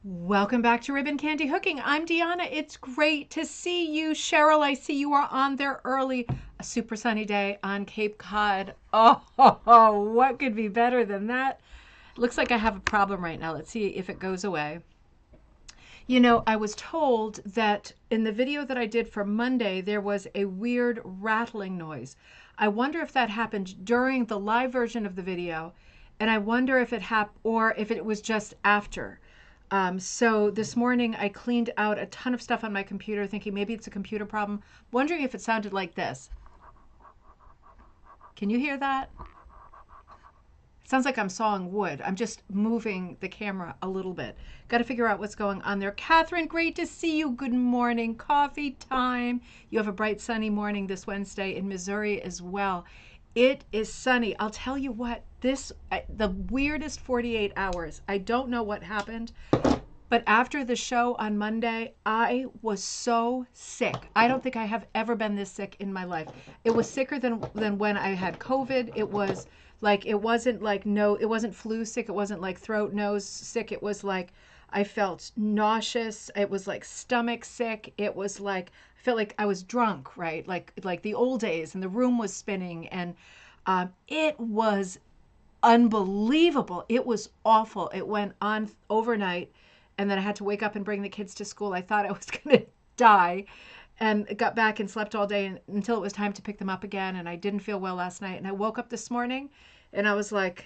Welcome back to Ribbon Candy Hooking. I'm Deanna. It's great to see you. Cheryl, I see you are on there early. A super sunny day on Cape Cod. Oh, what could be better than that? Looks like I have a problem right now. Let's see if it goes away. You know, I was told that in the video that I did for Monday, there was a weird rattling noise. I wonder if that happened during the live version of the video, and I wonder if it happened or if it was just after. So this morning I cleaned out a ton of stuff on my computer, thinking maybe it's a computer problem, wondering if it sounded like this. Can you hear that? It sounds like I'm sawing wood. I'm just moving the camera a little bit. Got to figure out what's going on there. Catherine, great to see you. Good morning. Coffee time. You have a bright sunny morning this Wednesday in Missouri as well. It is sunny. I'll tell you what, the weirdest 48 hours. I don't know what happened, but after the show on Monday, I was so sick. I don't think I have ever been this sick in my life. It was sicker than when I had COVID. It was like, it wasn't like, no, it wasn't flu sick. It wasn't like throat, nose sick. It was like, I felt nauseous. It was like stomach sick. It was like, I felt like I was drunk, right? Like the old days, and the room was spinning, and it was unbelievable. It was awful. It went on overnight, and then I had to wake up and bring the kids to school. I thought I was going to die, and got back and slept all day until it was time to pick them up again. And I didn't feel well last night. And I woke up this morning, and I was like,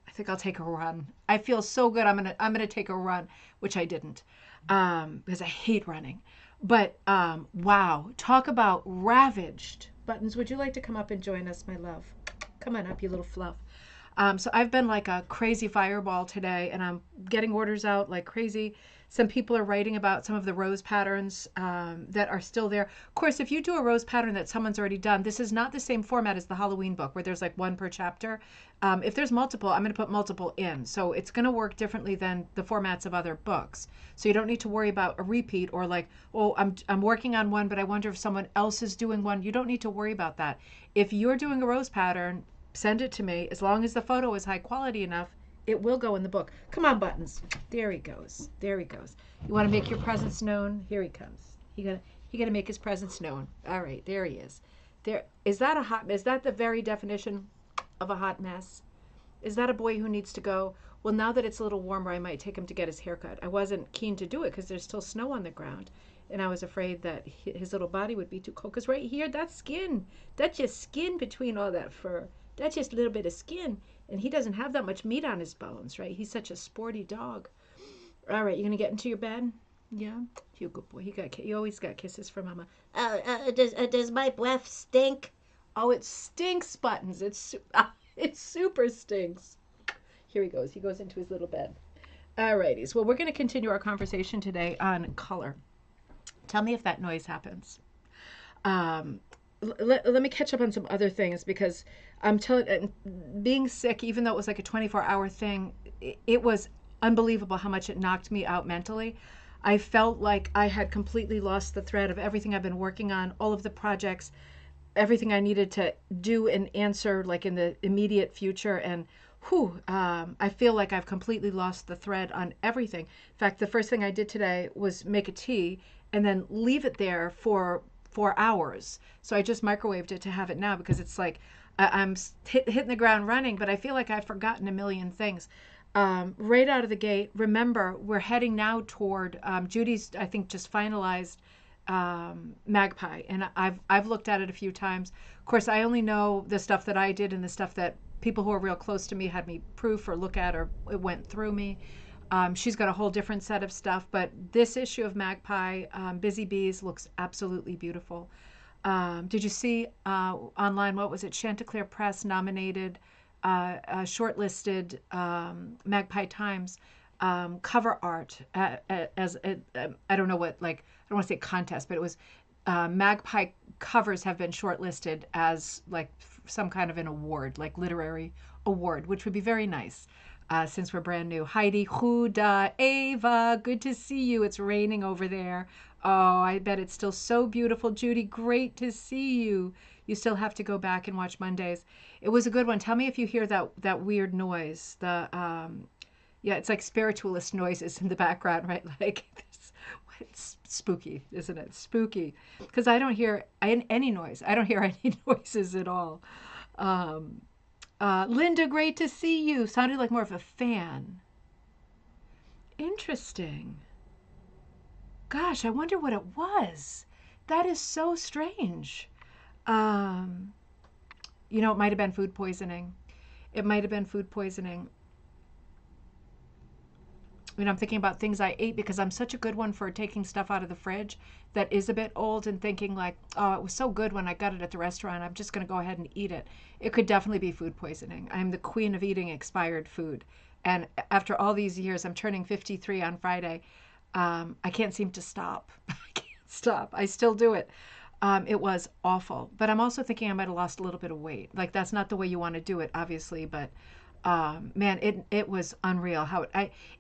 I think I'll take a run. I feel so good. I'm gonna take a run, which I didn't, because I hate running. But wow, talk about ravaged. Buttons, would you like to come up and join us, my love? Come on up, you little fluff. So I've been like a crazy fireball today, and I'm getting orders out like crazy. Some people are writing about some of the rose patterns that are still there. Of course, if you do a rose pattern that someone's already done, this is not the same format as the Halloween book where there's like one per chapter. If there's multiple, I'm going to put multiple in. So it's going to work differently than the formats of other books. So you don't need to worry about a repeat or like, oh, I'm working on one, but I wonder if someone else is doing one. You don't need to worry about that. If you're doing a rose pattern, send it to me. As long as the photo is high quality enough, it will go in the book. Come on, Buttons. There he goes. There he goes. You want to make your presence known? Here he comes. He gotta make his presence known. All right, there he is. There is that a hot is that the very definition of a hot mess? Is that a boy who needs to go? Well, now that it's a little warmer, I might take him to get his haircut. I wasn't keen to do it because there's still snow on the ground, and I was afraid that his little body would be too cold. Because right here, that's just skin between all that fur. That's just a little bit of skin, and he doesn't have that much meat on his bones, right? He's such a sporty dog. All right, you gonna get into your bed? Yeah, you good boy. He always got kisses from Mama. Does my breath stink? Oh, it stinks, Buttons. It super stinks. Here he goes. He goes into his little bed. All righties. Well, we're going to continue our conversation today on color. Tell me if that noise happens. Let me catch up on some other things, because I'm telling, being sick, even though it was like a 24-hour thing, it was unbelievable how much it knocked me out mentally. I felt like I had completely lost the thread of everything I've been working on, all of the projects, everything I needed to do and answer like in the immediate future. And I feel like I've completely lost the thread on everything. In fact, the first thing I did today was make a tea and then leave it there for 4 hours. So I just microwaved it to have it now, because it's like I'm hitting the ground running, but I feel like I've forgotten a million things. Right out of the gate, remember, we're heading now toward Judy's, I think, just finalized Magpie, and I've looked at it a few times. Of course, I only know the stuff that I did and the stuff that people who are real close to me had me proof or look at, or it went through me. She's got a whole different set of stuff, but this issue of Magpie, Busy Bees, looks absolutely beautiful. Did you see online, what was it, Chanticleer Press nominated, shortlisted Magpie Times cover art as I don't know what, like, I don't want to say contest, but it was Magpie covers have been shortlisted as like some kind of an award, like literary award, which would be very nice since we're brand new. Heidi, Huda, Ava, good to see you. It's raining over there. Oh, I bet it's still so beautiful. Judy, great to see you. You still have to go back and watch Mondays. It was a good one. Tell me if you hear that weird noise. Yeah, it's like spiritualist noises in the background, right? Like this, it's spooky, isn't it? Spooky. Because I don't hear any noise. I don't hear any noises at all. Um, Linda, great to see you. Sounded like more of a fan. Interesting. Gosh, I wonder what it was. That is so strange. Um, it might have been food poisoning. It might have been food poisoning. I'm thinking about things I ate because I'm such a good one for taking stuff out of the fridge that is a bit old and thinking like, oh, it was so good when I got it at the restaurant. I'm just going to go ahead and eat it. It could definitely be food poisoning. I'm the queen of eating expired food. And after all these years, I'm turning 53 on Friday. I can't seem to stop. I can't stop. I still do it. It was awful. But I'm also thinking I might have lost a little bit of weight. Like that's not the way you want to do it, obviously, but man, it was unreal how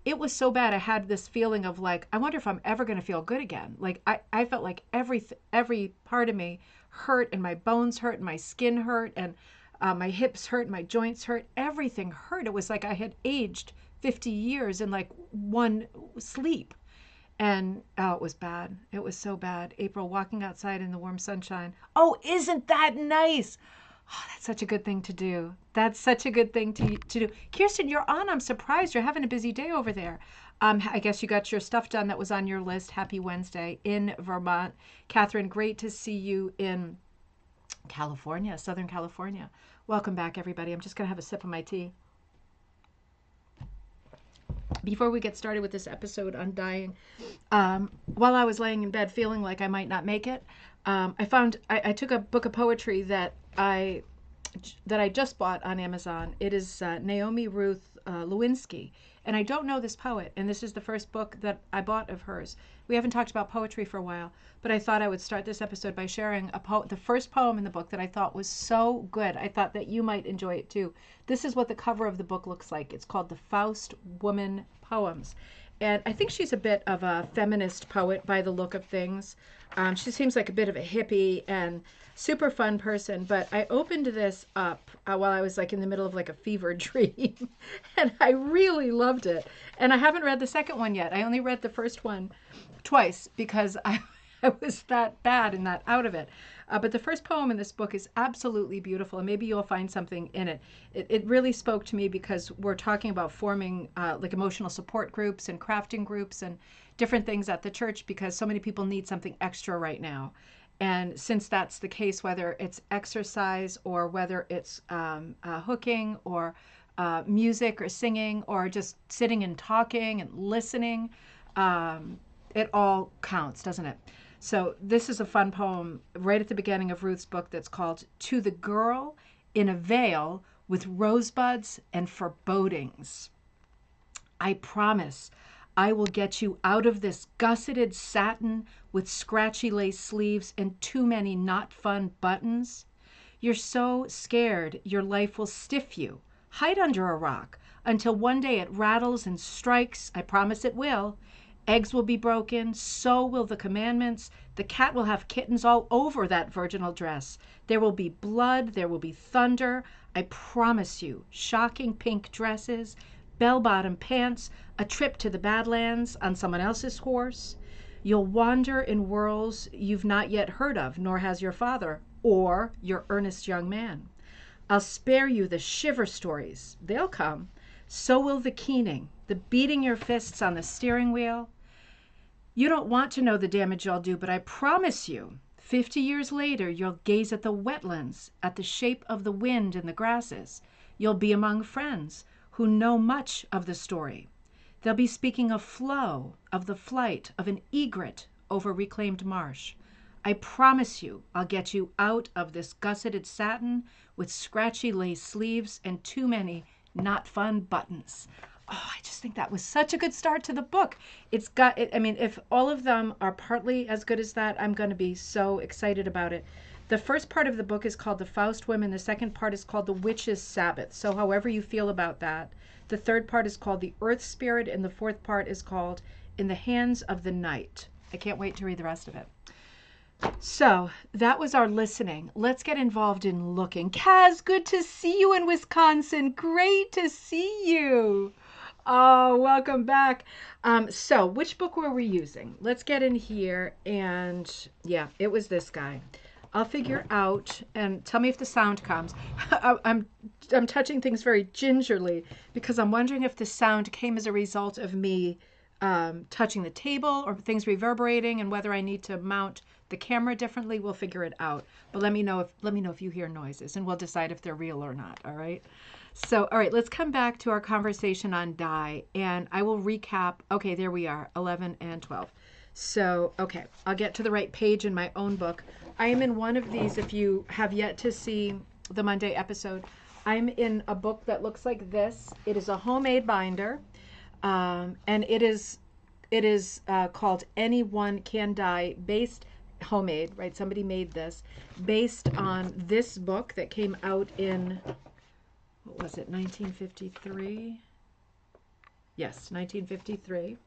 it was so bad. I had this feeling of like, I wonder if I'm ever going to feel good again. Like I felt like every part of me hurt and my bones hurt and my skin hurt and my hips hurt and my joints hurt. Everything hurt. It was like I had aged 50 years in like one sleep. And oh, it was bad. It was so bad. April walking outside in the warm sunshine. Oh, isn't that nice? Oh, that's such a good thing to do. That's such a good thing to do. Kirsten, you're on. I'm surprised. You're having a busy day over there. I guess you got your stuff done that was on your list. Happy Wednesday in Vermont. Catherine, great to see you in California, Southern California. Welcome back, everybody. I'm just going to have a sip of my tea. Before we get started with this episode on dying, while I was laying in bed feeling like I might not make it, I took a book of poetry that I just bought on Amazon. It is Naomi Ruth Lewinsky, and I don't know this poet, and this is the first book that I bought of hers. We haven't talked about poetry for a while, but I thought I would start this episode by sharing the first poem in the book that I thought was so good. I thought that you might enjoy it too. This is what the cover of the book looks like. It's called The Faust Woman Poems. And I think she's a bit of a feminist poet by the look of things. She seems like a bit of a hippie and super fun person. But I opened this up while I was like in the middle of like a fever dream. And I really loved it. And I haven't read the second one yet. I only read the first one twice because I was that bad and that out of it. But the first poem in this book is absolutely beautiful, and maybe you'll find something in it. It really spoke to me because we're talking about forming like emotional support groups and crafting groups and different things at the church because so many people need something extra right now. And since that's the case, whether it's exercise or whether it's hooking or music or singing or just sitting and talking and listening, it all counts, doesn't it? So this is a fun poem right at the beginning of Ruth's book that's called To the Girl in a Veil with Rosebuds and Forebodings. I promise I will get you out of this gusseted satin with scratchy lace sleeves and too many not fun buttons. You're so scared your life will stiff you. Hide under a rock until one day it rattles and strikes. I promise it will. Eggs will be broken, so will the commandments. The cat will have kittens all over that virginal dress. There will be blood, there will be thunder. I promise you, shocking pink dresses, bell-bottom pants, a trip to the Badlands on someone else's horse. You'll wander in worlds you've not yet heard of, nor has your father or your earnest young man. I'll spare you the shiver stories. They'll come. So will the keening, the beating your fists on the steering wheel. You don't want to know the damage I'll do, but I promise you, 50 years later, you'll gaze at the wetlands, at the shape of the wind in the grasses. You'll be among friends who know much of the story. They'll be speaking of flow, of the flight of an egret over reclaimed marsh. I promise you, I'll get you out of this gusseted satin with scratchy lace sleeves and too many not fun buttons. Oh, I just think that was such a good start to the book. I mean, if all of them are partly as good as that, I'm going to be so excited about it. The first part of the book is called The Faust Women. The second part is called The Witch's Sabbath. So however you feel about that. The third part is called The Earth Spirit, and the fourth part is called In the Hands of the Night. I can't wait to read the rest of it. So that was our listening. Let's get involved in looking. Kaz, good to see you in Wisconsin. Great to see you. Oh, welcome back. So which book were we using? Let's get in here, and yeah, it was this guy. I'll figure out, and tell me if the sound comes. I'm touching things very gingerly because I'm wondering if the sound came as a result of me touching the table or things reverberating, and whether I need to mount the camera differently. We'll figure it out. But let me know if you hear noises, and we'll decide if they're real or not. All right. So, all right, let's come back to our conversation on dye, and I will recap. Okay, there we are, 11 and 12. So, okay, I'll get to the right page in my own book. I am in one of these. If you have yet to see the Monday episode, I'm in a book that looks like this. It is a homemade binder, and it is called Anyone Can Dye, based homemade, right? Somebody made this based on this book that came out in, what was it, 1953? Yes, 1953.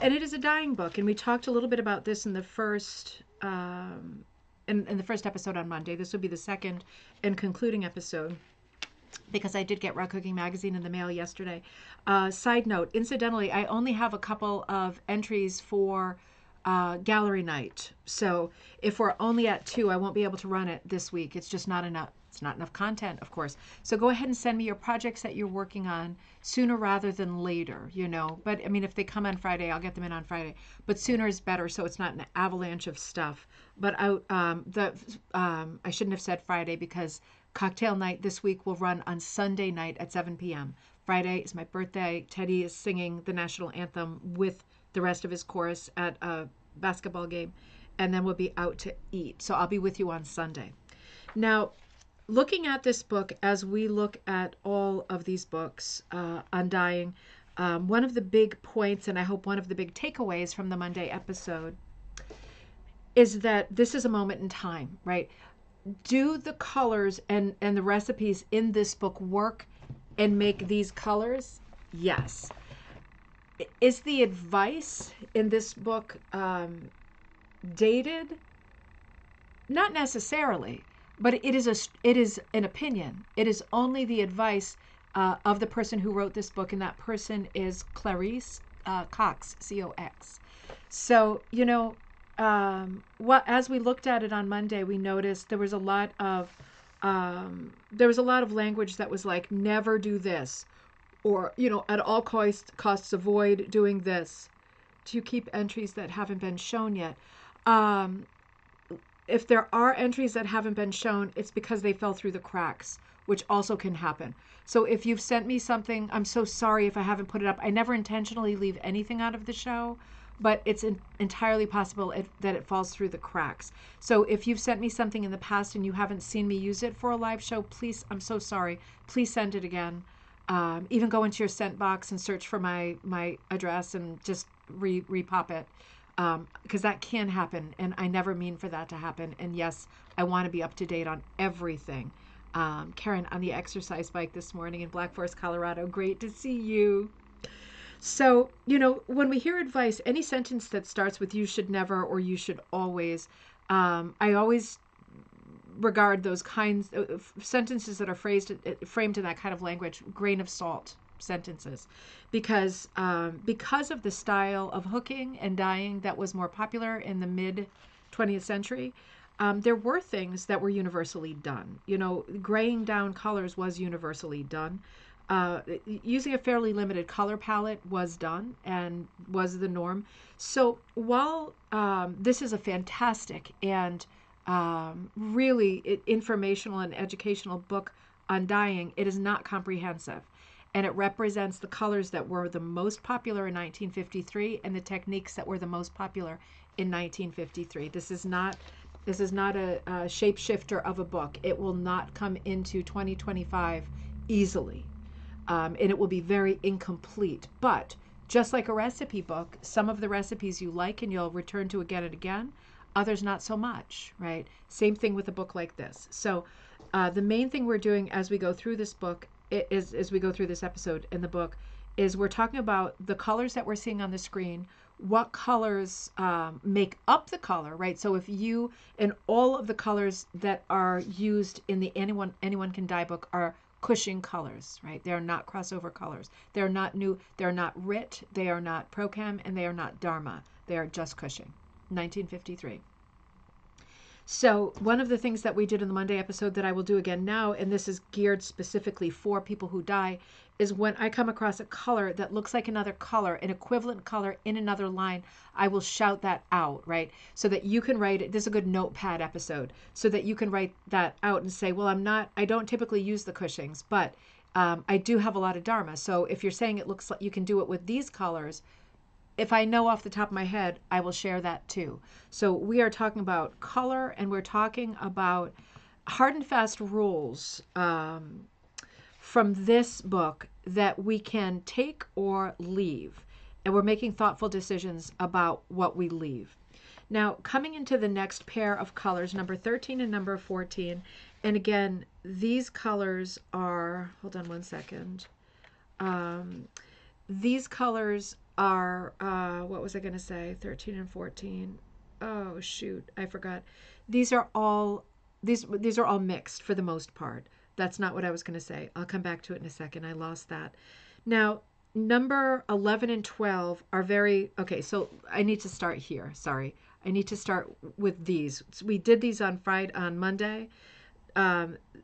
And it is a dyeing book, and we talked a little bit about this in the first in the first episode on Monday. This will be the second and concluding episode, because I did get Raw Cooking Magazine in the mail yesterday. Side note, incidentally, I only have a couple of entries for gallery night. So if we're only at 2, I won't be able to run it this week. It's just not enough. It's not enough content, of course. So go ahead and send me your projects that you're working on sooner rather than later, you know. But I mean, if they come on Friday, I'll get them in on Friday. But sooner is better, so it's not an avalanche of stuff. But I shouldn't have said Friday, because cocktail night this week will run on Sunday night at 7 p.m. Friday is my birthday. Teddy is singing the national anthem with the rest of his chorus at a basketball game, and then we'll be out to eat. So I'll be with you on Sunday. Now, looking at this book, as we look at all of these books on dyeing, one of the big points, and I hope one of the big takeaways from the Monday episode, is that this is a moment in time, right? Do the colors and the recipes in this book work and make these colors? Yes. Is the advice in this book dated? Not necessarily, but it is an opinion. It is only the advice of the person who wrote this book, and that person is Clarice Cox, C-O-X. So, you know, as we looked at it on Monday, we noticed there was a lot of language that was like, never do this, or, you know, at all costs avoid doing this. Do you keep entries that haven't been shown yet? If there are entries that haven't been shown, it's because they fell through the cracks, which also can happen. So if you've sent me something, I'm so sorry if I haven't put it up. I never intentionally leave anything out of the show, but it's entirely possible that it falls through the cracks. So if you've sent me something in the past and you haven't seen me use it for a live show, please, I'm so sorry. Please send it again. Even go into your sent box and search for my address and just repop it. Because that can happen, and I never mean for that to happen. And yes, I want to be up to date on everything. Karen on the exercise bike this morning in Black Forest, Colorado. Great to see you. So, you know, when we hear advice, any sentence that starts with "you should never" or "you should always," I always regard those kinds of sentences that are framed in that kind of language, grain of salt sentences, because of the style of hooking and dyeing that was more popular in the mid 20th century. There were things that were universally done. You know, graying down colors was universally done. Using a fairly limited color palette was done and was the norm. So while this is a fantastic and really informational and educational book on dyeing, it is not comprehensive. And it represents the colors that were the most popular in 1953 and the techniques that were the most popular in 1953. This is not a shapeshifter of a book. It will not come into 2025 easily. And it will be very incomplete. But just like a recipe book, some of the recipes you like and you'll return to again and again, others not so much, right? Same thing with a book like this. So the main thing we're doing as we go through this book as we go through this episode in the book, is we're talking about the colors that we're seeing on the screen, what colors make up the color, right? So if all of the colors that are used in the Anyone Can Dye book are Cushing colors, right? They are not crossover colors. They're not new. They're not RIT. They are not Prochem, and they are not Dharma. They are just Cushing. 1953. So one of the things that we did in the Monday episode that I will do again now, and this is geared specifically for people who dye, is when I come across a color that looks like another color, an equivalent color in another line, I will shout that out, right? So that you can write it. This is a good notepad episode, so that you can write that out and say, well, I don't typically use the Cushings, but I do have a lot of Dharma. So if you're saying it looks like you can do it with these colors, if I know off the top of my head, I will share that too. So we are talking about color, and we're talking about hard and fast rules from this book that we can take or leave. And we're making thoughtful decisions about what we leave. Now, coming into the next pair of colors, number 13 and number 14. And again, these colors are, hold on one second. These colors are, what was I going to say? 13 and 14. Oh, shoot. I forgot. These are all mixed for the most part. That's not what I was going to say. I'll come back to it in a second. I lost that. Now, number 11 and 12 are very, okay, so I need to start here. Sorry. I need to start with these. We did these on Monday.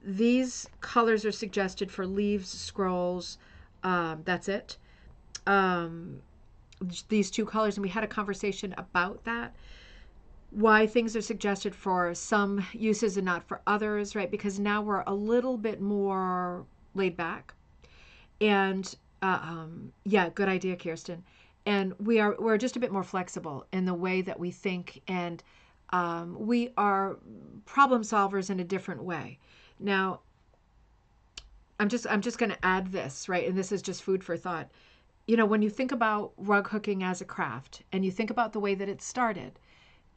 These colors are suggested for leaves, scrolls. That's it. These two colors, and we had a conversation about that, why things are suggested for some uses and not for others, right? Because now we're a little bit more laid back, and yeah, good idea, Kirsten. And we're just a bit more flexible in the way that we think, and we are problem solvers in a different way. Now, I'm just going to add this, right? And this is just food for thought. You know, when you think about rug hooking as a craft, and you think about the way that it started,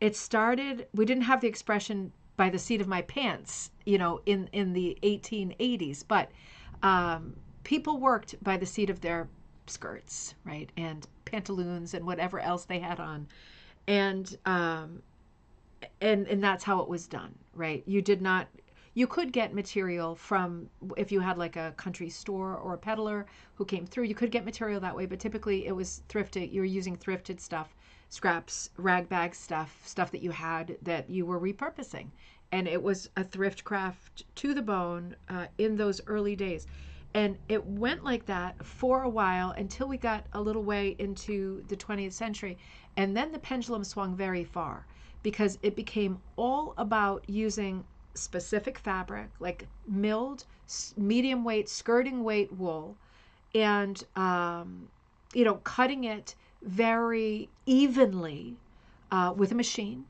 we didn't have the expression by the seat of my pants, you know, in the 1880s, but people worked by the seat of their skirts, right? And pantaloons and whatever else they had on. And that's how it was done, right? You could get material from, if you had like a country store or a peddler who came through, you could get material that way, but typically it was thrifted. You were using thrifted stuff, scraps, rag bag stuff that you had that you were repurposing. And it was a thrift craft to the bone in those early days. And it went like that for a while until we got a little way into the 20th century. And then the pendulum swung very far, because it became all about using specific fabric, like milled, medium weight, skirting weight wool, and cutting it very evenly with a machine.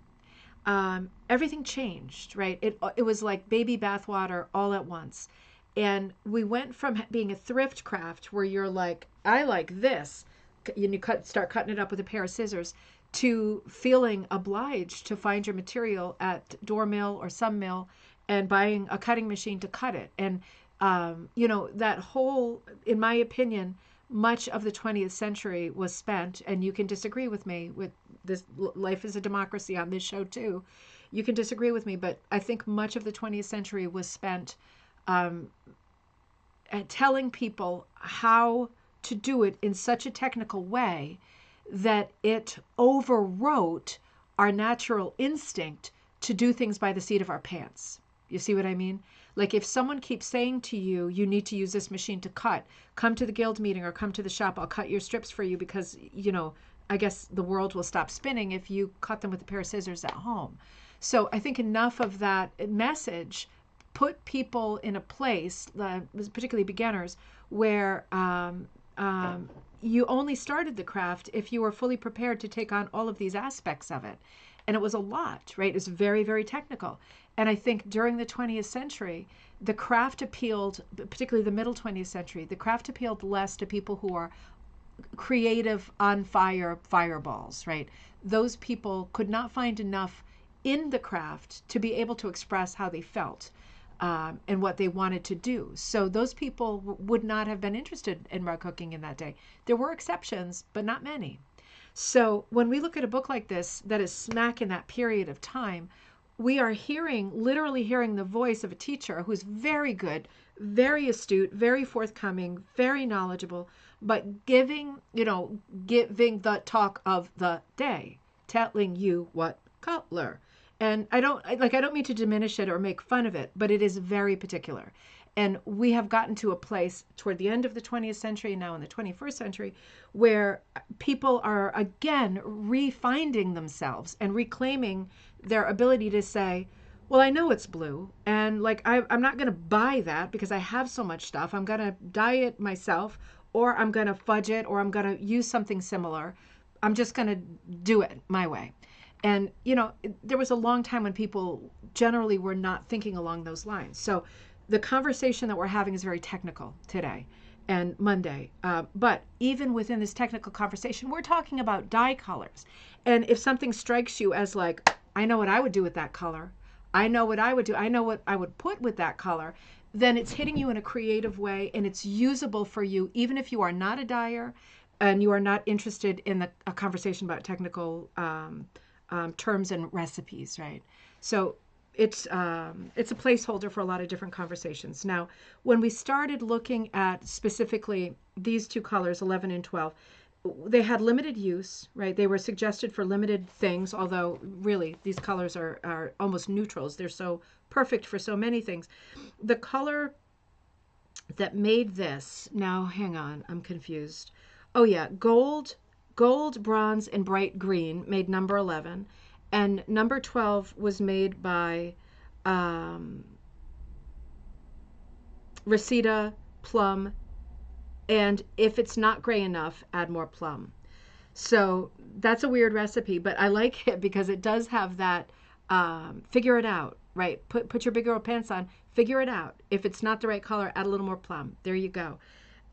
Everything changed, right? It was like baby bathwater all at once. And we went from being a thrift craft where you're like, I like this, and you start cutting it up with a pair of scissors, to feeling obliged to find your material at door mill or some mill and buying a cutting machine to cut it. And, that whole, in my opinion, much of the 20th century was spent, and you can disagree with me with this, life is a democracy on this show too. You can disagree with me, but I think much of the 20th century was spent at telling people how to do it in such a technical way that it overwrote our natural instinct to do things by the seat of our pants. You see what I mean? Like, if someone keeps saying to you, you need to use this machine to cut, come to the guild meeting or come to the shop, I'll cut your strips for you, because, I guess the world will stop spinning if you cut them with a pair of scissors at home. So I think enough of that message put people in a place, particularly beginners, where you only started the craft if you were fully prepared to take on all of these aspects of it. And it was a lot, right? It was very, very technical. And I think during the 20th century, the craft appealed, particularly the middle 20th century, the craft appealed less to people who are creative, on fire, fireballs, right? Those people could not find enough in the craft to be able to express how they felt and what they wanted to do. So those people would not have been interested in rug hooking in that day. There were exceptions, but not many. So when we look at a book like this that is smack in that period of time, we are literally hearing the voice of a teacher who's very good, very astute, very forthcoming, very knowledgeable, but giving the talk of the day, telling you what color. And I don't mean to diminish it or make fun of it, but it is very particular. And we have gotten to a place toward the end of the 20th century and now in the 21st century where people are again refinding themselves and reclaiming their ability to say, well, I know it's blue, and like I'm not going to buy that because I have so much stuff. I'm going to dye it myself, or I'm going to fudge it, or I'm going to use something similar. I'm just going to do it my way. And, there was a long time when people generally were not thinking along those lines. So the conversation that we're having is very technical today and Monday. But even within this technical conversation, we're talking about dye colors. And if something strikes you as like, I know what I would do with that color, I know what I would do, I know what I would put with that color, then it's hitting you in a creative way and it's usable for you, even if you are not a dyer and you are not interested in a conversation about technical terms and recipes, right? So it's a placeholder for a lot of different conversations. Now, when we started looking at specifically these two colors, 11 and 12, they had limited use, right? They were suggested for limited things, although really these colors are almost neutrals. They're so perfect for so many things. The color that made this, now hang on, I'm confused. Oh yeah, gold, bronze, and bright green made number 11. And number 12 was made by Reseda, plum, and if it's not gray enough, add more plum. So that's a weird recipe, but I like it because it does have that figure it out, right? Put your big girl pants on, figure it out. If it's not the right color, add a little more plum. There you go.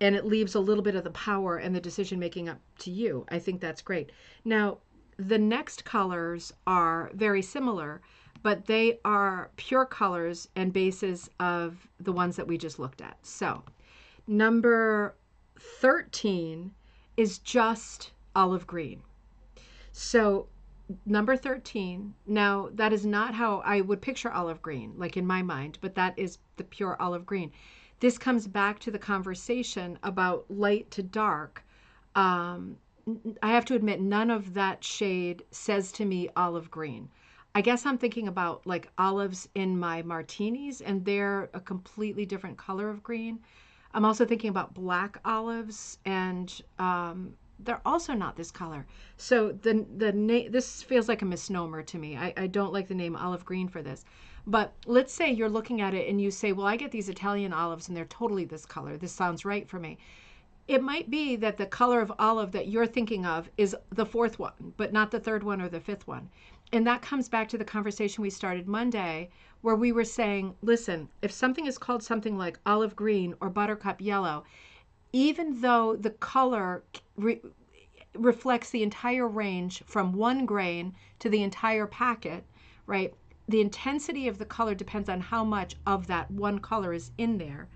And it leaves a little bit of the power and the decision making up to you. I think that's great. Now, the next colors are very similar, but they are pure colors and bases of the ones that we just looked at. So number 13 is just olive green. So number 13, now that is not how I would picture olive green, like in my mind, but that is the pure olive green. This comes back to the conversation about light to dark. I have to admit, none of that shade says to me olive green. I guess I'm thinking about like olives in my martinis, and they're a completely different color of green. I'm also thinking about black olives, and they're also not this color. So this feels like a misnomer to me. I don't like the name olive green for this. But let's say you're looking at it and you say, well, I get these Italian olives and they're totally this color. This sounds right for me. It might be that the color of olive that you're thinking of is the fourth one, but not the third one or the fifth one. And that comes back to the conversation we started Monday, where we were saying, listen, if something is called something like olive green or buttercup yellow, even though the color reflects the entire range from one grain to the entire packet, right? The intensity of the color depends on how much of that one color is in there.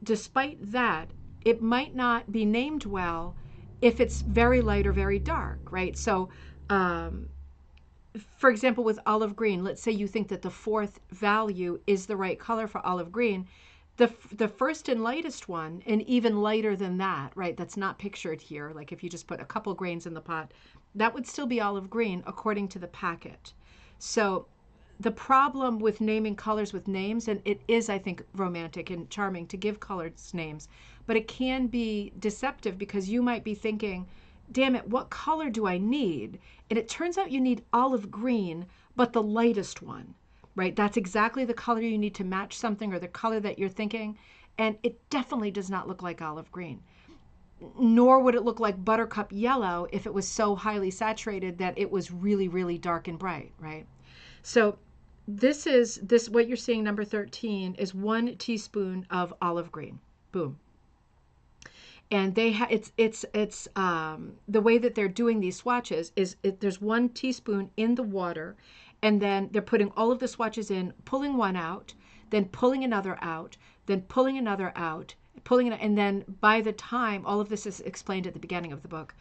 Despite that, it might not be named well if it's very light or very dark, right? So, for example, with olive green, let's say you think that the fourth value is the right color for olive green. The first and lightest one, and even lighter than that, right, that's not pictured here, like if you just put a couple grains in the pot, that would still be olive green according to the packet. So the problem with naming colors with names, and it is, I think, romantic and charming to give colors names, but it can be deceptive because you might be thinking, damn it, what color do I need? And it turns out you need olive green, but the lightest one, right? That's exactly the color you need to match something or the color that you're thinking. And it definitely does not look like olive green. Nor would it look like buttercup yellow if it was so highly saturated that it was really, really dark and bright, right? So this what you're seeing, number 13, is 1 teaspoon of olive green. Boom. And it's the way that they're doing these swatches is there's 1 teaspoon in the water, and then they're putting all of the swatches in, pulling one out, then pulling another out, then pulling another out, and then by the time, all of this is explained at the beginning of the book,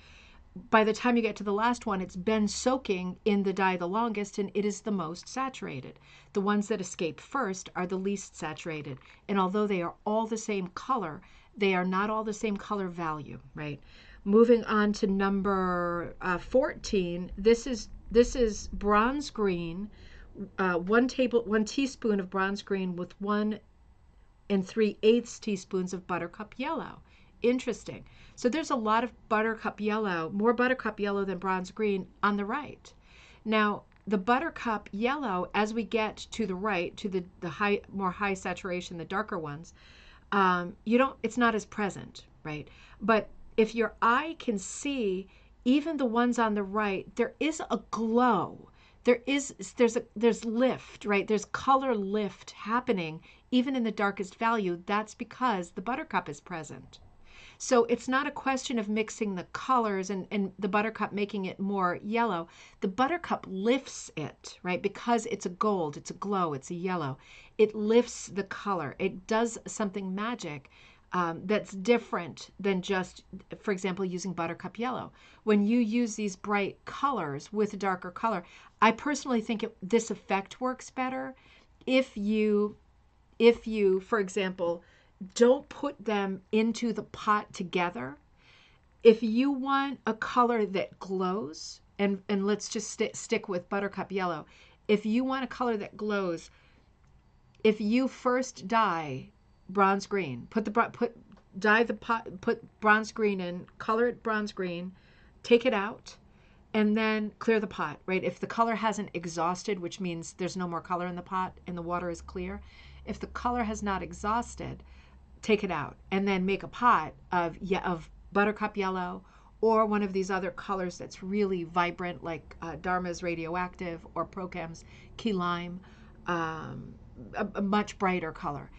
by the time you get to the last one, it's been soaking in the dye the longest, and it is the most saturated. The ones that escape first are the least saturated. And although they are all the same color, they are not all the same color value, right? Moving on to number 14, this is bronze green, 1 teaspoon of bronze green with 1 3/8 teaspoons of buttercup yellow. Interesting. So there's a lot of buttercup yellow, more buttercup yellow than bronze green on the right. Now, the buttercup yellow, as we get to the right, to the more high saturation, the darker ones, it's not as present, right? But if your eye can see, even the ones on the right, there is a glow. There's lift, right? There's color lift happening even in the darkest value. That's because the buttercup is present. So it's not a question of mixing the colors and the buttercup making it more yellow. The buttercup lifts it, right? Because it's a gold, it's a glow, it's a yellow. It lifts the color. It does something magic that's different than just, for example, using buttercup yellow. When you use these bright colors with a darker color, I personally think this effect works better if you, for example, don't put them into the pot together. If you want a color that glows, and let's just stick with buttercup yellow. If you want a color that glows, if you first dye bronze green, put bronze green in, color it bronze green, take it out, and then clear the pot, right? If the color hasn't exhausted, which means there's no more color in the pot and the water is clear, if the color has not exhausted, take it out and then make a pot of buttercup yellow or one of these other colors that's really vibrant, like Dharma's radioactive or Procam's key lime, a much brighter color.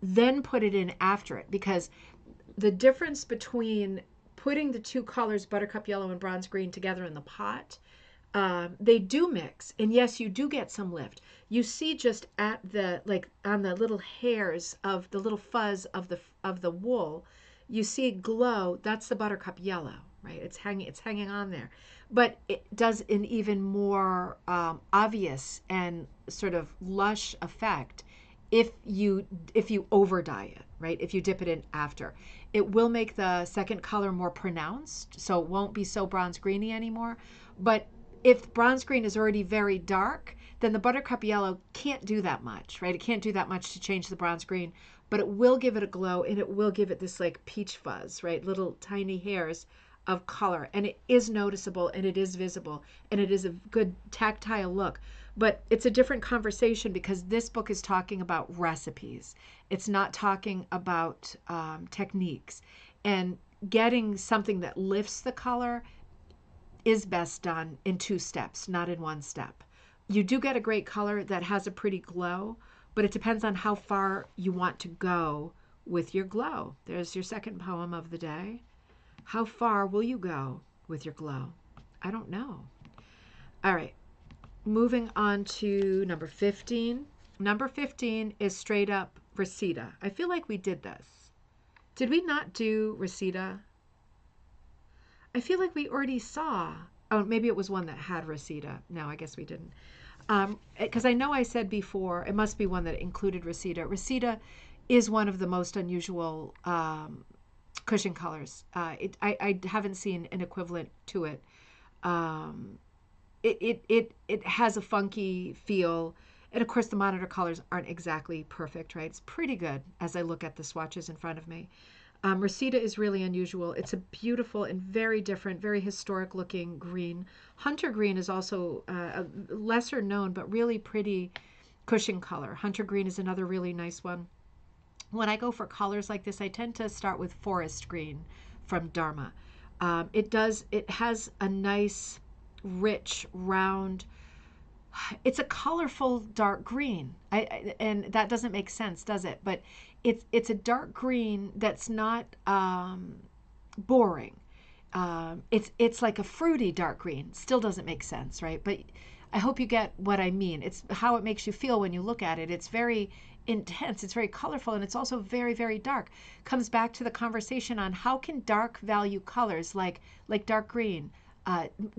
Then put it in after it, because the difference between putting the two colors, buttercup yellow and bronze green, together in the pot, they do mix. And yes, you do get some lift. You see just at on the little hairs of the little fuzz of the wool, you see glow. That's the buttercup yellow, right? It's hanging on there. But it does an even more obvious and sort of lush effect if you over dye it, right? If you dip it in after. It will make the second color more pronounced, so it won't be so bronze greeny anymore. But if bronze green is already very dark, then the buttercup yellow can't do that much, right? It can't do that much to change the bronze green, but it will give it a glow, and it will give it this like peach fuzz, right? Little tiny hairs of color, and it is noticeable, and it is visible, and it is a good tactile look. But it's a different conversation because this book is talking about recipes. It's not talking about techniques. And getting something that lifts the color is best done in 2 steps, not in 1 step. You do get a great color that has a pretty glow, but it depends on how far you want to go with your glow. There's your second poem of the day. How far will you go with your glow? I don't know. All right. Moving on to number 15. Number 15 is straight up Reseda. I feel like we did this. Did we not do Reseda? I feel like we already saw. Oh, maybe it was one that had Reseda. No, I guess we didn't. Because I know I said before, it must be one that included Reseda. Reseda is one of the most unusual cushion colors. I haven't seen an equivalent to it. It has a funky feel. And of course, the MANOR colors aren't exactly perfect, right? It's pretty good as I look at the swatches in front of me. Reseda is really unusual. It's a beautiful and very different, very historic looking green. Hunter green is also a lesser known, but really pretty cushion color. Hunter green is another really nice one. When I go for colors like this, I tend to start with forest green from Dharma. It has a nice, rich, round, it's a colorful dark green. And that doesn't make sense, does it? But it's a dark green that's not boring. It's like a fruity dark green. Still doesn't make sense, right? But I hope you get what I mean. It's how it makes you feel when you look at it. It's very intense. It's very colorful, and it's also very, very dark. Comes back to the conversation on how can dark value colors like dark green,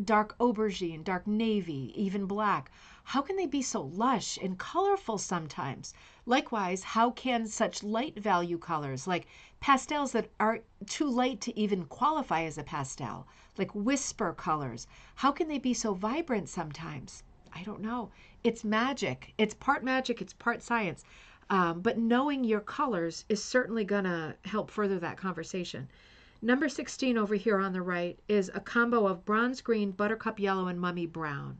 dark aubergine, dark navy, even black, how can they be so lush and colorful sometimes? Likewise, how can such light value colors like pastels that are too light to even qualify as a pastel, like whisper colors, how can they be so vibrant sometimes? I don't know. It's magic. It's part magic, it's part science. But knowing your colors is certainly going to help further that conversation. Number 16 over here on the right is a combo of bronze green, buttercup yellow, and mummy brown.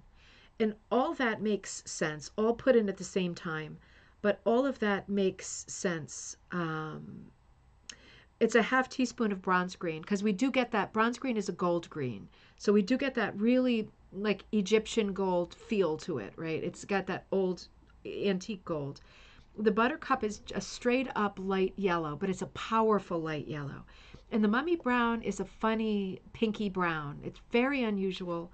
And all that makes sense, all put in at the same time. But all of that makes sense. It's a half teaspoon of bronze green, because we do get that. Bronze green is a gold green. So we do get that really like Egyptian gold feel to it, right? It's got that old antique gold. The buttercup is a straight up light yellow, but it's a powerful light yellow. And the mummy brown is a funny pinky brown. It's very unusual.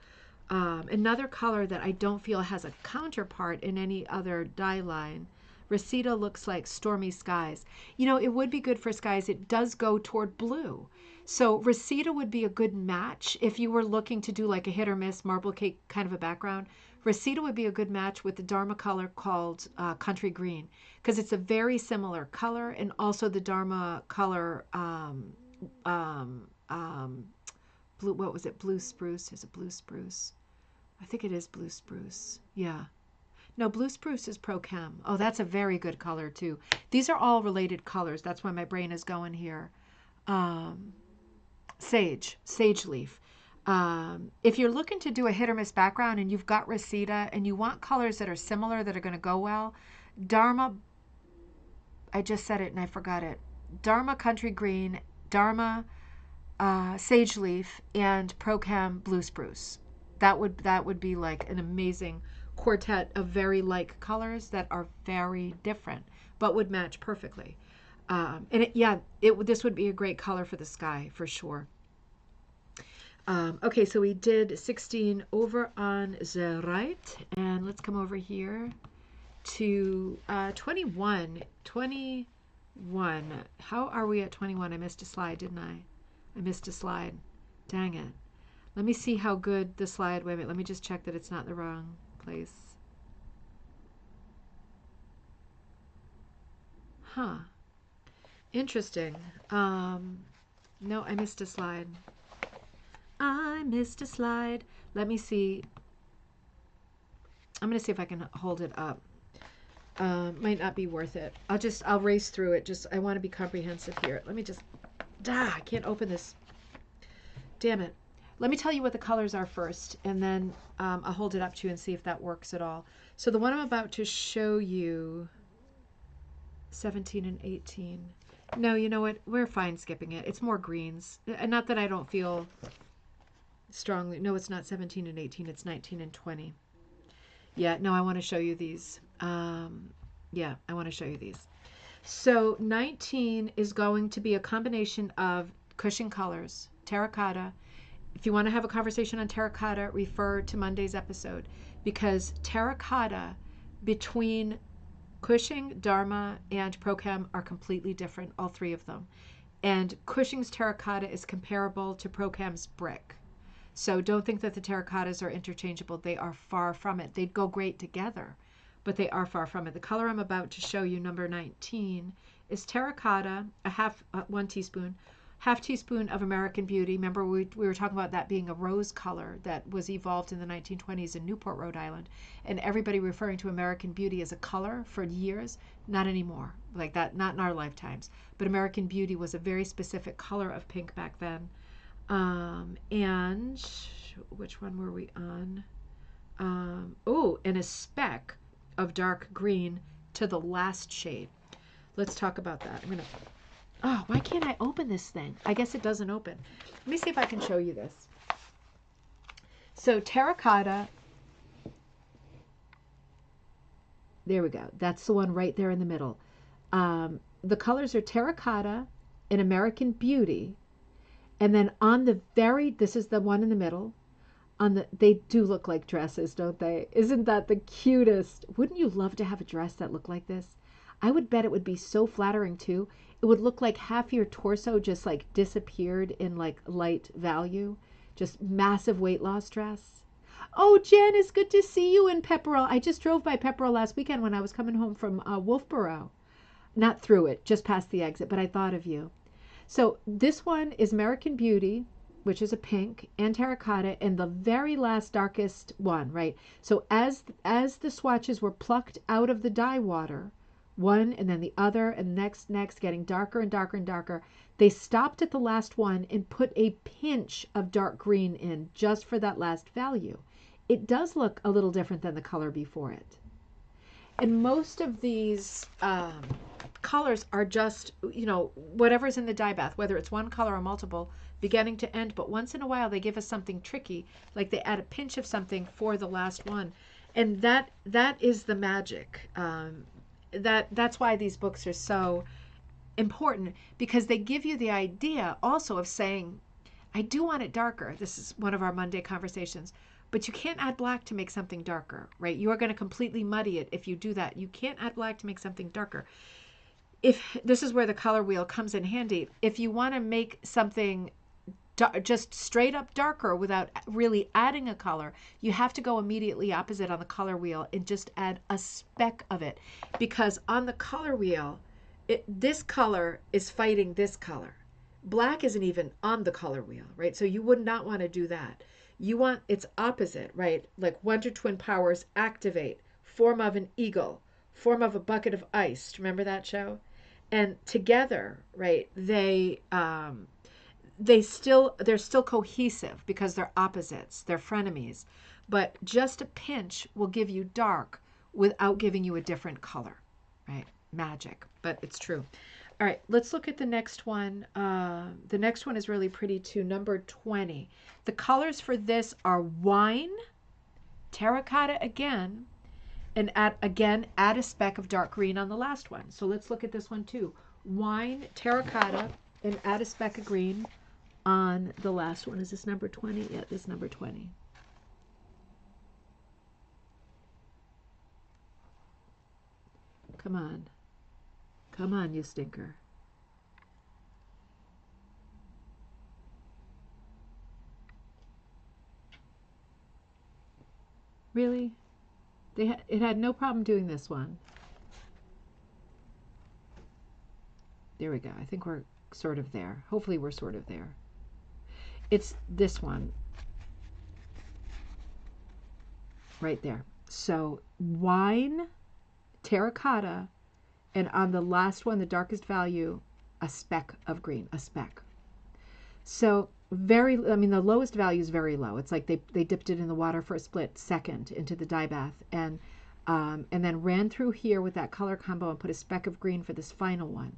Another color that I don't feel has a counterpart in any other dye line. Reseda looks like stormy skies. You know, it would be good for skies. It does go toward blue. So Reseda would be a good match if you were looking to do like a hit or miss marble cake kind of a background. Reseda would be a good match with the Dharma color called Country Green, because it's a very similar color, and also the Dharma color, blue, what was it? Blue spruce. Is it blue spruce? I think it is blue spruce. Yeah. No, blue spruce is Pro Chem. Oh, that's a very good color too. These are all related colors. That's why my brain is going here. Sage leaf. If you're looking to do a hit or miss background and you've got Reseda and you want colors that are similar that are going to go well, Dharma, I just said it and I forgot it. Dharma Country Green, Dharma Sage Leaf, and Pro Chem Blue Spruce. That would be like an amazing quartet of very like colors that are very different, but would match perfectly. This would be a great color for the sky for sure. Okay, so we did 16 over on the right, and let's come over here to 21. 21. How are we at 21? I missed a slide, didn't I? I missed a slide. Dang it. Let me see how good the slide, wait a minute, let me just check that it's not in the wrong place. Huh. Interesting. No, I missed a slide. I missed a slide. Let me see. I'm going to see if I can hold it up. Might not be worth it. I'll race through it. I want to be comprehensive here. Let me just, I can't open this. Damn it. Let me tell you what the colors are first, and then I'll hold it up to you and see if that works at all. So the one I'm about to show you, 17 and 18. No, you know what? We're fine skipping it. It's more greens. Not that I don't feel strongly. No, it's not 17 and 18. It's 19 and 20. Yeah, no, I want to show you these. Yeah, I want to show you these. So 19 is going to be a combination of cushion colors, terracotta. If you want to have a conversation on terracotta, refer to Monday's episode, because terracotta between Cushing, Dharma, and Prochem are completely different, all three of them. And Cushing's terracotta is comparable to Prochem's brick. So don't think that the terracottas are interchangeable. They are far from it. They'd go great together, but they are far from it. The color I'm about to show you, number 19, is terracotta, one teaspoon, half teaspoon of American Beauty. Remember, we were talking about that being a rose color that was evolved in the 1920s in Newport, Rhode Island, and everybody referring to American Beauty as a color for years. Not anymore, like that, not in our lifetimes. But American Beauty was a very specific color of pink back then. And which one were we on? And a speck of dark green to the last shade. Let's talk about that. Why can't I open this thing? I guess it doesn't open. Let me see if I can show you this. So terracotta, there we go. That's the one right there in the middle. The colors are terracotta and American Beauty. And then on the this is the one in the middle. They do look like dresses, don't they? Isn't that the cutest? Wouldn't you love to have a dress that looked like this? I would bet it would be so flattering too. It would look like half your torso just like disappeared in like light value, just massive weight loss dress. Oh, Jen, it's good to see you in Pepperell. I just drove by Pepperell last weekend when I was coming home from Wolfboro. Not through it, just past the exit, but I thought of you. So this one is American Beauty, which is a pink, and terracotta, and the very last darkest one, right? So as the swatches were plucked out of the dye water, one and then the other and next, getting darker and darker and darker, they stopped at the last one and put a pinch of dark green in just for that last value. It does look a little different than the color before it. And most of these colors are just, whatever's in the dye bath, whether it's one color or multiple, beginning to end. But once in a while, they give us something tricky, like they add a pinch of something for the last one. And that is the magic. That's why these books are so important, because they give you the idea also of saying, I do want it darker. This is one of our Monday conversations. But you can't add black to make something darker, right? You are going to completely muddy it if you do that. You can't add black to make something darker. If this is where the color wheel comes in handy, if you want to make something just straight up darker without really adding a color, you have to go immediately opposite on the color wheel and just add a speck of it. Because on the color wheel, this color is fighting this color. Black isn't even on the color wheel, right? So you would not want to do that. You want its opposite, right? Like Wonder Twin powers activate, form of an eagle, form of a bucket of ice. Remember that show? And together, right, they're still cohesive because they're opposites, they're frenemies. But just a pinch will give you dark without giving you a different color, right? Magic, but it's true. All right, let's look at the next one. The next one is really pretty too, number 20. The colors for this are wine, terracotta again, and add a speck of dark green on the last one. So let's look at this one too. Wine, terracotta, and add a speck of green on the last one. Is this number 20? Yeah, this is number 20. Come on. Come on, you stinker. Really? It had no problem doing this one. There we go. I think we're sort of there. Hopefully we're sort of there. It's this one. Right there. So wine, terracotta, and on the last one, the darkest value, a speck of green, a speck. So the lowest value is very low. It's like they dipped it in the water for a split second into the dye bath and then ran through here with that color combo and put a speck of green for this final one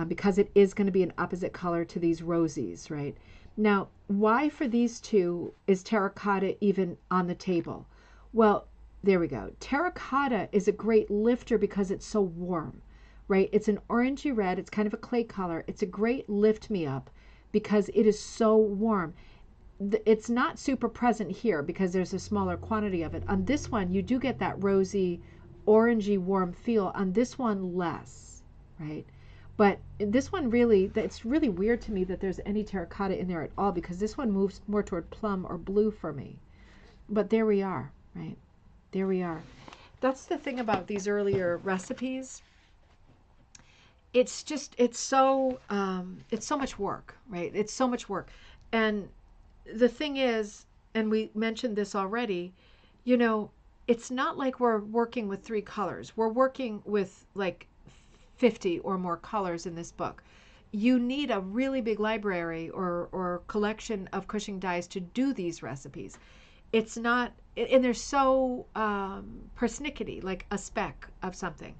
because it is going to be an opposite color to these rosies, right? Now, why for these two is terracotta even on the table? Well, there we go. Terracotta is a great lifter because it's so warm, right? It's an orangey red. It's kind of a clay color. It's a great lift me up because it is so warm. It's not super present here because there's a smaller quantity of it. On this one, you do get that rosy, orangey, warm feel. On this one, less, right? But this one really, it's really weird to me that there's any terracotta in there at all because this one moves more toward plum or blue for me. But there we are, right? There we are. That's the thing about these earlier recipes. It's so much work, right? It's so much work. And the thing is, and we mentioned this already, it's not like we're working with 3 colors. We're working with like 50 or more colors in this book. You need a really big library or collection of Cushing dyes to do these recipes. It's not, and they're so persnickety, like a speck of something.